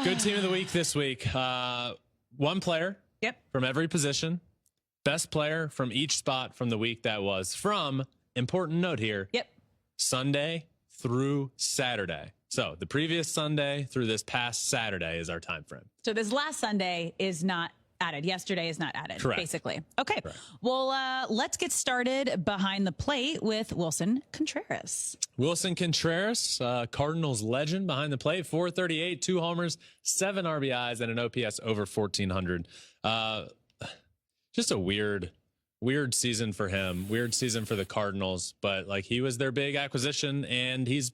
Good team of the week this week. One player from every position. Best player from each spot from the week that was. From, important note here, Sunday through Saturday. So the previous Sunday through this past Saturday is our time frame. So this last Sunday is not added. Yesterday is not added, Correct. Basically. Okay. Correct. Well, let's get started behind the plate with Wilson Contreras. Wilson Contreras, Cardinals legend behind the plate, 438, 2 homers, 7 RBIs, and an OPS over 1,400. Just a weird season for him. Weird season for the Cardinals, but like he was their big acquisition, and he's,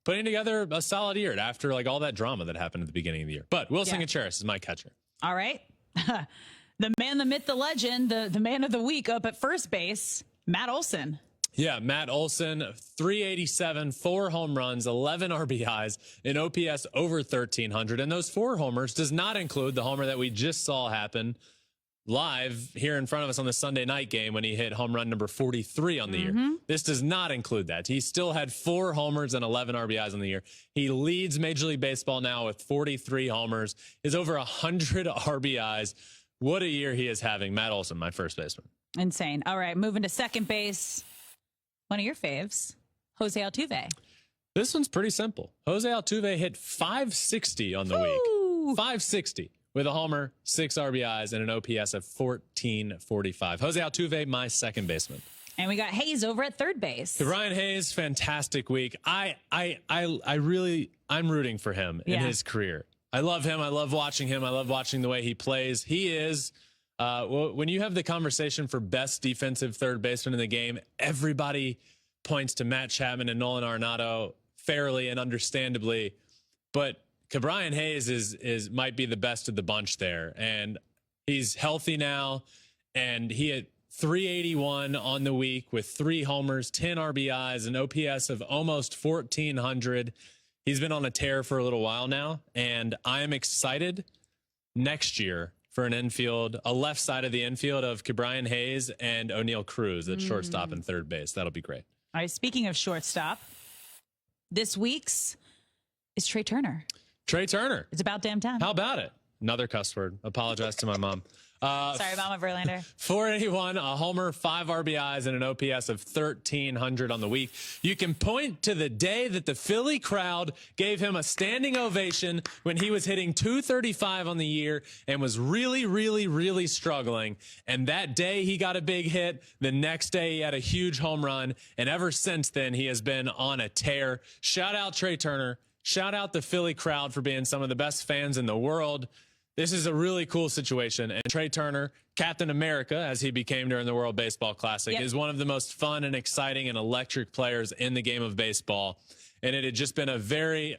putting together a solid year after like all that drama that happened at the beginning of the year. But Wilson Contreras is my catcher. All right. The man, the myth, the legend, the man of the week up at first base, Matt Olson. Yeah, Matt Olson, 387, 4 home runs, 11 RBIs, an OPS over 1,300. And those 4 homers does not include the homer that we just saw happen live here in front of us on the Sunday night game when he hit home run number 43 on the year. This does not include that. He still had 4 homers and 11 RBIs on the year. He leads Major League Baseball now with 43 homers. Is over 100 RBIs. What a year he is having. Matt Olson, my first baseman. Insane. All right, moving to second base. One of your faves, Jose Altuve. This one's pretty simple. Jose Altuve hit 560 on the week. 560. With a homer, 6 RBIs, and an OPS of 1,445. Jose Altuve, my second baseman. And we got Hayes over at third base. Ryan Hayes, fantastic week. I'm rooting for him in his career. I love him. I love watching him. I love watching the way he plays. He is, when you have the conversation for best defensive third baseman in the game, everybody points to Matt Chapman and Nolan Arenado fairly and understandably, but Brian Hayes is might be the best of the bunch there, and he's healthy now, and he had 381 on the week with 3 homers, 10 RBIs, an OPS of almost 1,400. He's been on a tear for a little while now, and I am excited next year for an infield, a left side of the infield of Brian Hayes and O'Neal Cruz at shortstop and third base. That'll be great. All right, speaking of shortstop, this week's is Trey Turner. Trey Turner. It's about damn time. How about it? Another cuss word. Apologize to my mom. Sorry, Mama Verlander. 481, a homer, 5 RBIs, and an OPS of 1,300 on the week. You can point to the day that the Philly crowd gave him a standing ovation when he was hitting 235 on the year and was really, really, really struggling. And that day he got a big hit. The next day he had a huge home run. And ever since then, he has been on a tear. Shout out Trey Turner. Shout out the Philly crowd for being some of the best fans in the world. This is a really cool situation. And Trey Turner, Captain America, as he became during the World Baseball Classic, is one of the most fun and exciting and electric players in the game of baseball. And it had just been a very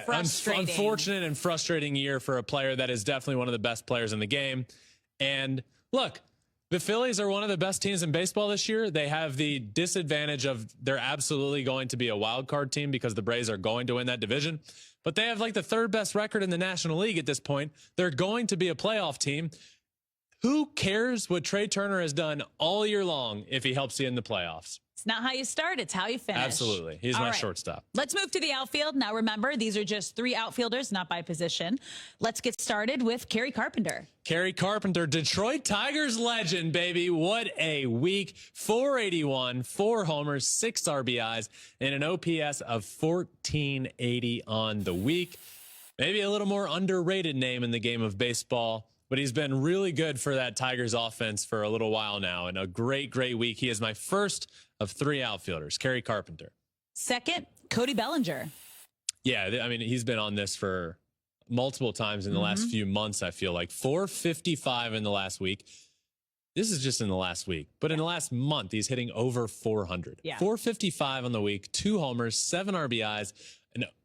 unfortunate and frustrating year for a player that is definitely one of the best players in the game. And look, the Phillies are one of the best teams in baseball this year. They have the disadvantage of they're absolutely going to be a wild card team because the Braves are going to win that division. But they have like the 3rd best record in the National League at this point. They're going to be a playoff team. Who cares what Trey Turner has done all year long if he helps you in the playoffs? It's not how you start, it's how you finish. Absolutely. He's my shortstop. Let's move to the outfield. Now, remember, these are just 3 outfielders, not by position. Let's get started with Kerry Carpenter. Kerry Carpenter, Detroit Tigers legend, baby. What a week. 481, 4 homers, 6 RBIs, and an OPS of 1,480 on the week. Maybe a little more underrated name in the game of baseball, but he's been really good for that Tigers offense for a little while now, and a great, great week. He is my first of 3 outfielders, Kerry Carpenter. Second, Cody Bellinger. Yeah, I mean, he's been on this for multiple times in the last few months, I feel like. 455 in the last week. This is just in the last week. But in the last month, he's hitting over 400. 455 on the week, 2 homers, 7 RBIs,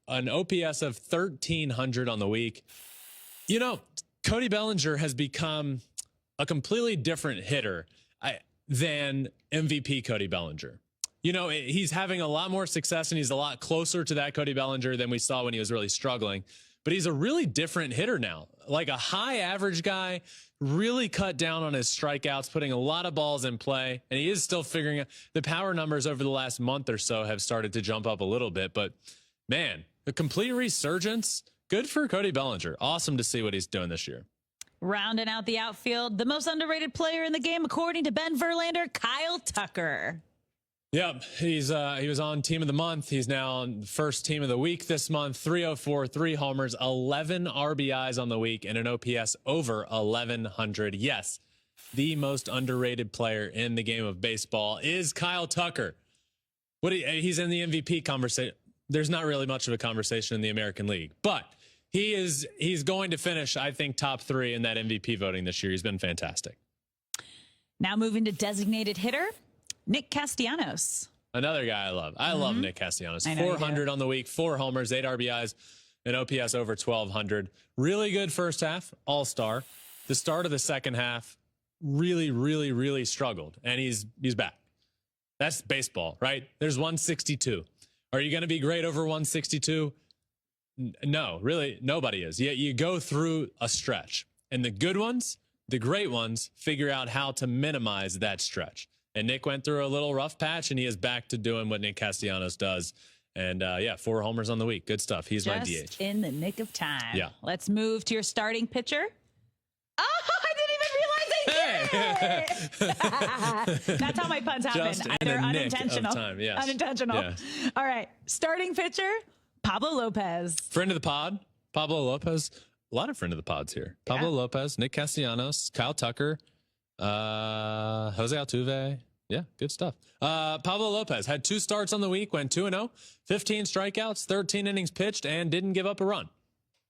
an OPS of 1,300 on the week. Cody Bellinger has become a completely different hitter than MVP Cody Bellinger. He's having a lot more success, and he's a lot closer to that Cody Bellinger than we saw when he was really struggling. But he's a really different hitter now, like a high average guy, really cut down on his strikeouts, putting a lot of balls in play. And he is still figuring out the power numbers over the last month or so have started to jump up a little bit. But man, a complete resurgence. good for Cody Bellinger. Awesome to see what he's doing this year. Rounding out the outfield, the most underrated player in the game, according to Ben Verlander, Kyle Tucker. Yep, he was on Team of the Month. He's now on first Team of the Week this month. 304, 3 homers, 11 RBIs on the week, and an OPS over 1,100. Yes, the most underrated player in the game of baseball is Kyle Tucker. He's in the MVP conversation. There's not really much of a conversation in the American League, but he's going to finish, I think, top 3 in that MVP voting this year. He's been fantastic. Now moving to designated hitter, Nick Castellanos. Another guy I love. I love Nick Castellanos. 400 on the week, 4 homers, 8 RBIs, an OPS over 1,200. Really good first half, all-star. The start of the second half, really, really, really struggled, and he's back. That's baseball, right? There's 162. Are you going to be great over 162? No, really, nobody is. Yet you go through a stretch, and the good ones, the great ones, figure out how to minimize that stretch. And Nick went through a little rough patch, and he is back to doing what Nick Castellanos does. And 4 homers on the week. Good stuff. He's my DH. Just in the nick of time. Yeah. Let's move to your starting pitcher. Oh, I didn't even realize I did it. That's how my puns happen. Just in Either the nick unintentional. of time, yes. Unintentional. Yes. All right. Starting pitcher, Pablo Lopez. Friend of the pod, Pablo Lopez. A lot of friend of the pods here. Pablo Lopez, Nick Castellanos, Kyle Tucker, Jose Altuve. Yeah, good stuff. Pablo Lopez had 2 starts on the week, went 2-0, 15 strikeouts, 13 innings pitched, and didn't give up a run.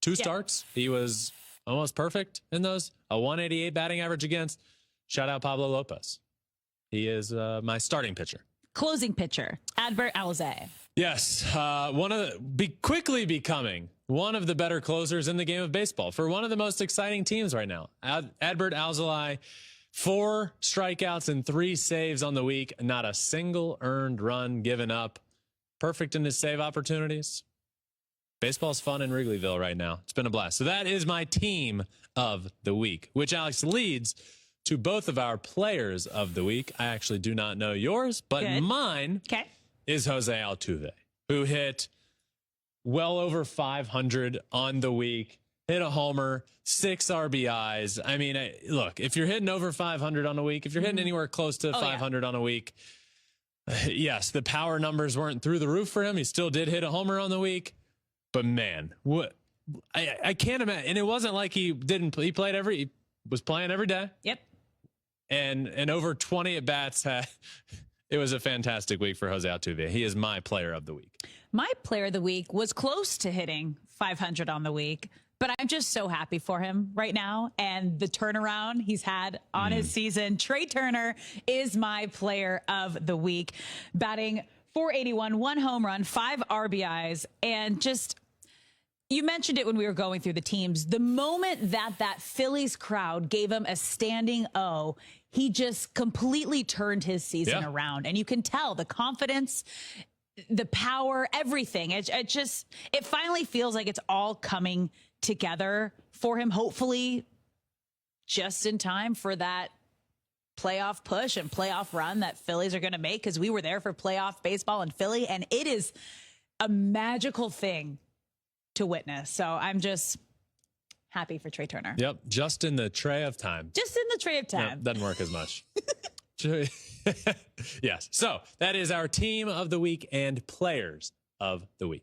2 starts. He was almost perfect in those. A 188 batting average against. Shout out Pablo Lopez. He is my starting pitcher. Closing pitcher, Adbert Alzolay. Yes, quickly becoming one of the better closers in the game of baseball for one of the most exciting teams right now. Adbert Alzolay, 4 strikeouts and 3 saves on the week. Not a single earned run given up. Perfect in his save opportunities. Baseball's fun in Wrigleyville right now. It's been a blast. So that is my team of the week, which, Alex, leads to both of our players of the week. I actually do not know yours, but mine is Jose Altuve, who hit well over 500 on the week, hit a homer, 6 RBIs. I mean, look, if you're hitting over 500 on a week, if you're hitting anywhere close to 500 on a week, yes, the power numbers weren't through the roof for him. He still did hit a homer on the week, but man, what I can't imagine. And it wasn't like he was playing every day. Yep. And over 20 at bats. It was a fantastic week for Jose Altuve. He is my player of the week. My player of the week was close to hitting 500 on the week, but I'm just so happy for him right now and the turnaround he's had on his season. Trea Turner is my player of the week, batting .481, 1 home run, 5 RBIs, and just, you mentioned it when we were going through the teams. The moment that Phillies crowd gave him a standing O, he just completely turned his season around. And you can tell the confidence, the power, everything. It finally feels like it's all coming together for him, hopefully just in time for that playoff push and playoff run that Phillies are going to make, because we were there for playoff baseball in Philly, and it is a magical thing to witness. So I'm just happy for Trea Turner. Yep, just in the tray of time. Just in the tray of time. Yep, doesn't work as much. Yes. So that is our team of the week and players of the week.